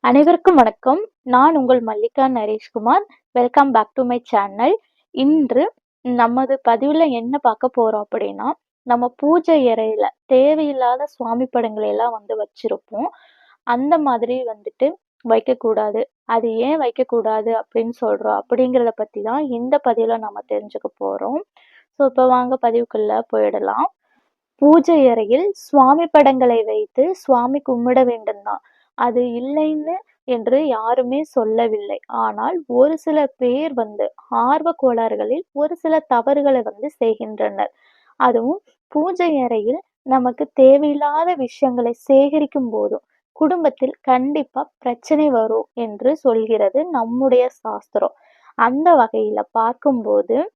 அனைவருக்கும் வணக்கம். நான் உங்கள் Mallika Nareshkumar. Welcome back to my channel. இன்று நமது பதிவுல என்ன பார்க்க போறோம் அப்படின்னா, நம்ம பூஜை அறையில தேவையில்லாத சுவாமி படங்களை எல்லாம் வச்சிருப்போம். அந்த மாதிரி வைக்கக்கூடாது. அது ஏன் வைக்கக்கூடாது அப்படின்னு சொல்றோம் அப்படிங்கிறத பத்தி தான் இந்த பதிவுல நம்ம தெரிஞ்சுக்க போறோம். ஸோ இப்போ வாங்க பதிவுக்குள்ள போயிடலாம். பூஜை அறையில் சுவாமி படங்களை வைத்து சுவாமி கும்பிட வேண்டும் தான். அது இல்லைன்னு என்று யாருமே சொல்லவில்லை. ஆனால் ஒரு சில பேர் ஆர்வ கோளாறுகளில் ஒரு சில தவறுகளை செய்கின்றனர். அதுவும் பூஜை அறையில் நமக்கு தேவையில்லாத விஷயங்களை சேகரிக்கும் போதும் குடும்பத்தில் கண்டிப்பா பிரச்சனை வரும் என்று சொல்கிறது நம்முடைய சாஸ்திரம். அந்த வகையில பார்க்கும்போது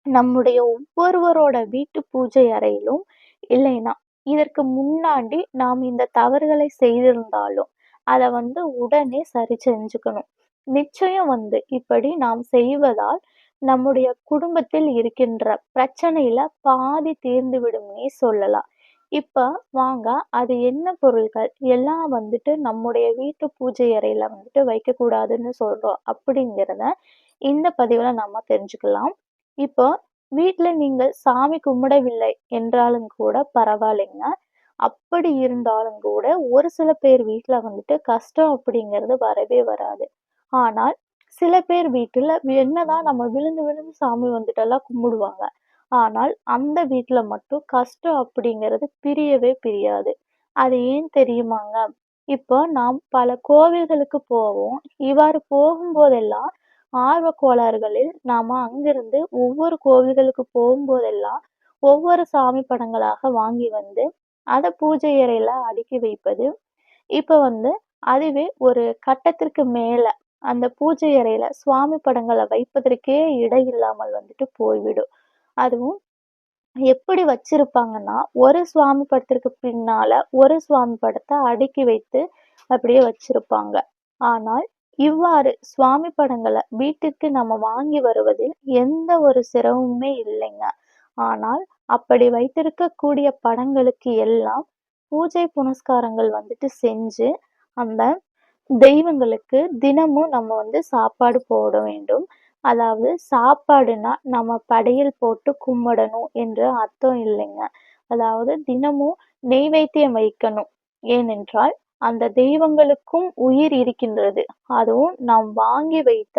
நம்முடைய ஒவ்வொருவரோட வீட்டு பூஜை அறையிலும் இல்லைன்னா இதற்கு முன்னாடி நாம் இந்த தவறுகளை செய்திருந்தாலும் அதை உடனே சரி செஞ்சுக்கணும். நிச்சயம் இப்படி நாம் செய்வதால் நம்முடைய குடும்பத்தில் இருக்கின்ற பிரச்சனையில பாதி தீர்ந்து விடும்னே சொல்லலாம். இப்ப வாங்க, அது என்ன பொருட்கள் எல்லாம் நம்முடைய வீட்டு பூஜை அறையில வைக்கக்கூடாதுன்னு சொல்றோம் அப்படிங்கிறத இந்த பதிவுல நாம தெரிஞ்சுக்கலாம். இப்போ வீட்ல நீங்கள் சாமி கும்பிடவில்லை என்றாலும் கூட பரவாயில்லைங்க. அப்படி இருந்தாலும் கூட ஒரு சில பேர் வீட்ல கஷ்டம் அப்படிங்கிறது வரவே வராது. ஆனால் சில பேர் வீட்டுல என்னதான் நம்ம விழுந்து விழுந்து சாமி எல்லாம் கும்பிடுவாங்க. ஆனால் அந்த வீட்ல மட்டும் கஷ்டம் அப்படிங்கிறது பிரியவே பிரியாது. அது ஏன் தெரியுமாங்க? இப்போ நாம் பல கோவில்களுக்கு போவோம். இவ்வாறு போகும்போதெல்லாம் ஆர்வக் கோளாறுகளில் நாம அங்கிருந்து ஒவ்வொரு கோவில்களுக்கு போகும்போதெல்லாம் ஒவ்வொரு சாமி படங்களாக வாங்கி அத பூஜை அறையில அடுக்கி வைப்பது. இப்ப அதுவே ஒரு கட்டத்திற்கு மேல அந்த பூஜை அறையில சுவாமி படங்கள வைப்பதற்கே இடம் இல்லாமல் போய்விடும். அதுவும் எப்படி வச்சிருப்பாங்கன்னா, ஒரு சுவாமி படத்திற்கு பின்னால ஒரு சுவாமி படத்த அடுக்கி வைத்து அப்படியே வச்சிருப்பாங்க. ஆனால் இவ்வாறு சுவாமி படங்கள வீட்டிற்கு நம்ம வாங்கி வருவதில் எந்த ஒரு சிரமமுமே இல்லைங்க. ஆனால் அப்படி வைத்திருக்கக்கூடிய படங்களுக்கு எல்லாம் பூஜை புனஸ்காரங்கள் செஞ்சு அந்த தெய்வங்களுக்கு தினமும் நம்ம சாப்பாடு போட வேண்டும். அதாவது சாப்பாடுன்னா நம்ம படையல் போட்டு கும்பிடணும் என்று அர்த்தம் இல்லைங்க. அதாவது தினமும் நெய்வேத்தியம் வைக்கணும். ஏனென்றால் அந்த தெய்வங்களுக்கும் உயிர் இருக்கின்றது. அதுவும் நாம் வாங்கி வைத்த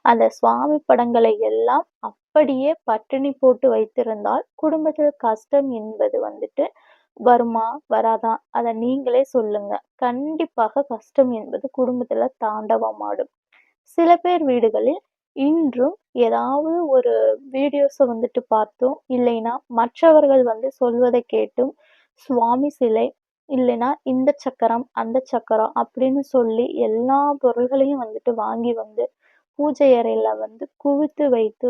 அந்த சுவாமி படங்களை எல்லாம் அப்படியே பட்டினி போட்டு வைத்திருந்தால் குடும்பத்தில் கஷ்டம் என்பது வருமா? வராதா? அத நீங்களே சொல்லுங்க. கண்டிப்பாக கஷ்டம் என்பது குடும்பத்துல தாண்டவமாடும். சில பேர் வீடுகளில் இன்றும் ஏதாவது ஒரு வீடியோஸ பார்த்தோம், இல்லைன்னா மற்றவர்கள் சொல்வதை கேட்டும் சுவாமி சிலை, இல்லைன்னா இந்த சக்கரம், அந்த சக்கரம் அப்படின்னு சொல்லி எல்லா பொருள்களையும் வாங்கி பூஜை அறையில குவித்து வைத்து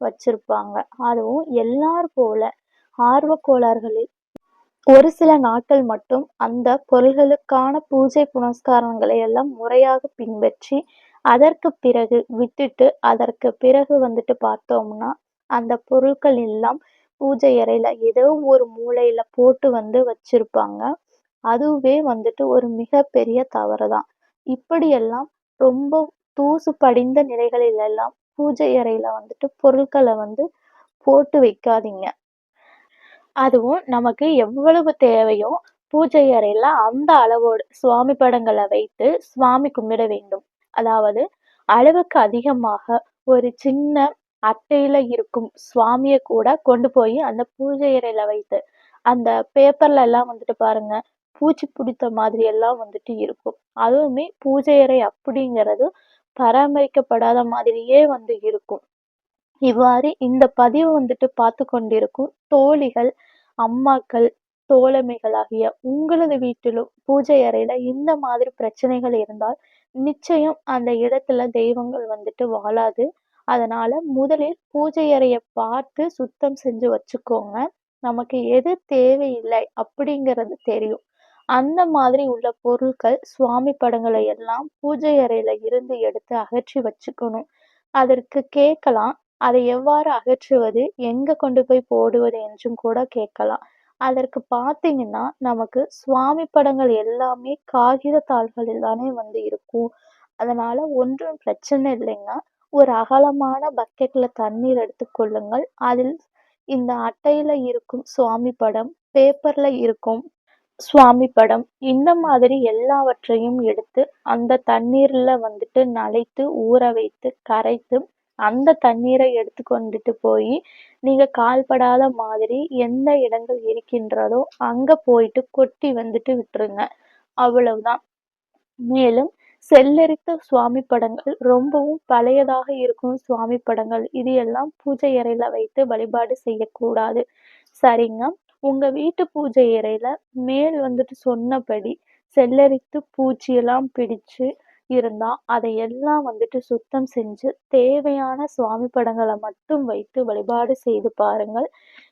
வச்சிருப்பாங்க. அதுவும் எல்லார் போல ஆர்வக் கோளாறுகளில் ஒரு சில நாட்கள் மட்டும் அந்த பொருள்களுக்கான பூஜை புனஸ்காரங்களை எல்லாம் முறையாக பின்பற்றி அதற்கு பிறகு விட்டுட்டு அதற்கு பிறகு பார்த்தோம்னா அந்த பொருட்கள் எல்லாம் பூஜை அறையில ஏதோ ஒரு மூலையில போட்டு வச்சிருப்பாங்க. அதுவே ஒரு மிகப்பெரிய தவறுதான். இப்படியெல்லாம் ரொம்ப தூசு படிந்த நிலைகளில் எல்லாம் பூஜை அறையில பொருட்களை போட்டு வைக்காதீங்க. அதுவும் நமக்கு எவ்வளவு தேவையோ பூஜை அறையில அந்த அளவோடு சுவாமி படங்களை வைத்து சுவாமி கும்பிட வேண்டும். அதாவது அளவுக்கு அதிகமாக ஒரு சின்ன அட்டையில இருக்கும் சுவாமியை கூட கொண்டு போய் அந்த பூஜை அறையில வைத்து அந்த பேப்பர்ல எல்லாம் பாருங்க, பூச்சி பிடித்த மாதிரி எல்லாம் இருக்கும். அதுவுமே பூஜை அறை அப்படிங்கிறது பராமரிக்கப்படாத மாதிரியே இருக்கும். இவ்வாறு இந்த பதிவு பார்த்து கொண்டிருக்கும் தோழிகள், அம்மாக்கள், தோழமைகளாகிய உங்களது வீட்டிலும் பூஜை அறையில இந்த மாதிரி பிரச்சனைகள் இருந்தால் நிச்சயம் அந்த இடத்துல தெய்வங்கள் வாழாது. அதனால முதலில் பூஜை அறைய பார்த்து சுத்தம் செஞ்சு வச்சுக்கோங்க. நமக்கு எது தேவையில்லை அப்படிங்கிறது தெரியும். அந்த மாதிரி உள்ள பொருட்கள், சுவாமி படங்களை எல்லாம் பூஜை அறையில இருந்து எடுத்து அகற்றி வச்சுக்கணும். அதற்கு கேட்கலாம், அதை எவ்வாறு அகற்றுவது, எங்க கொண்டு போய் போடுவது என்றும் கூட கேட்கலாம். அதற்கு பார்த்தீங்கன்னா, நமக்கு சுவாமி படங்கள் எல்லாமே காகித தாள்களில் தானே வந்து இருக்கும். அதனால ஒன்றும் பிரச்சனை இல்லைங்க. ஒரு அகலமான பக்கெட்ல தண்ணீர் எடுத்துக் கொள்ளுங்கள். அதில் இந்த அட்டையில இருக்கும் சுவாமி படம், பேப்பர்ல இருக்கும் சுவாமி படம், இந்த மாதிரி எல்லாவற்றையும் எடுத்து அந்த தண்ணீர்ல வந்துட்டு நனைத்து, ஊற வைத்து, கரைத்து, அந்த தண்ணீரை எடுத்து கொண்டுட்டு போயி, நீங்க கால்படாத மாதிரி எந்த இடங்கள் இருக்கின்றதோ, அங்க போயிட்டு கொட்டி வந்துட்டு விட்டுருங்க. அவ்வளவுதான். மேலும் செல்லரித்த சுவாமி படங்கள், ரொம்பவும் பழையதாக இருக்கும் சுவாமி படங்கள், இது எல்லாம் பூஜை அறையில வைத்து வழிபாடு செய்யக்கூடாது. சரிங்க. உங்க வீட்டு பூஜை அறையில மேல் வந்துட்டு சொன்னபடி செல்லரித்து பூச்சியெல்லாம் பிடிச்சு இருந்தா, அதையெல்லாம் வந்துட்டு சுத்தம் செஞ்சு, தேவையான சுவாமி படங்கள மட்டும் வைத்து வழிபாடு செய்து பாருங்கள்.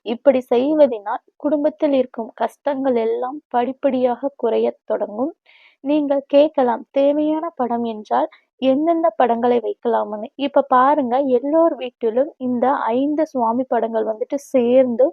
இப்படி செய்வதினால் குடும்பத்தில் இருக்கும் கஷ்டங்கள் எல்லாம் படிப்படியாக குறையத் தொடங்கும். நீங்கள் கேட்கலாம், தேவையான படம் என்றால் எந்தெந்த படங்களை வைக்கலாம்னு. இப்ப பாருங்க, எல்லோர் வீட்டிலும் இந்த 5 சுவாமி படங்கள் வந்துட்டு சேர்ந்து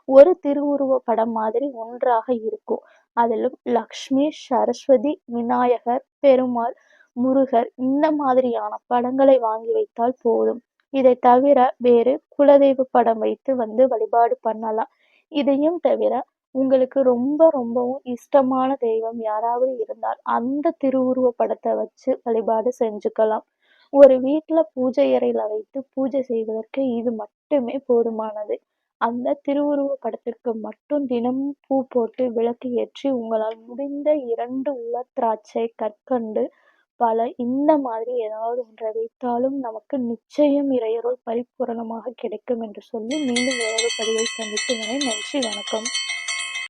ஒரு திருவுருவ படம் மாதிரி ஒன்றாக இருக்கும். அதிலும் லக்ஷ்மி, சரஸ்வதி, விநாயகர், பெருமாள், முருகர் இந்த மாதிரியான படங்களை வாங்கி வைத்தால் போதும். இதை தவிர வேறு குலதெய்வ படம் வைத்து வந்து வழிபாடு பண்ணலாம். இதையும் தவிர உங்களுக்கு ரொம்ப ரொம்பவும் இஷ்டமான தெய்வம் யாராவது இருந்தால் அந்த திருவுருவ படத்தை வச்சு வழிபாடு செஞ்சுக்கலாம். ஒரு வீட்ல பூஜை அறையில வைத்து பூஜை செய்வதற்கு இது மட்டுமே போதுமானது. அந்த திருவுருவ படத்திற்கு மட்டும் தினமும் பூ போட்டு விளக்கு ஏற்றி உங்களால் முடிந்த 2 உலர் திராட்சை, கற்கண்டு, பழ இந்த மாதிரி ஏதாவது ஒன்றை வைத்தாலும் நமக்கு நிச்சயம் இறையருள் பரிபூரணமாக கிடைக்கும் என்று சொல்லி மீண்டும் வேறொரு பதிவில் சந்திக்கும் வரை நன்றி, வணக்கம்.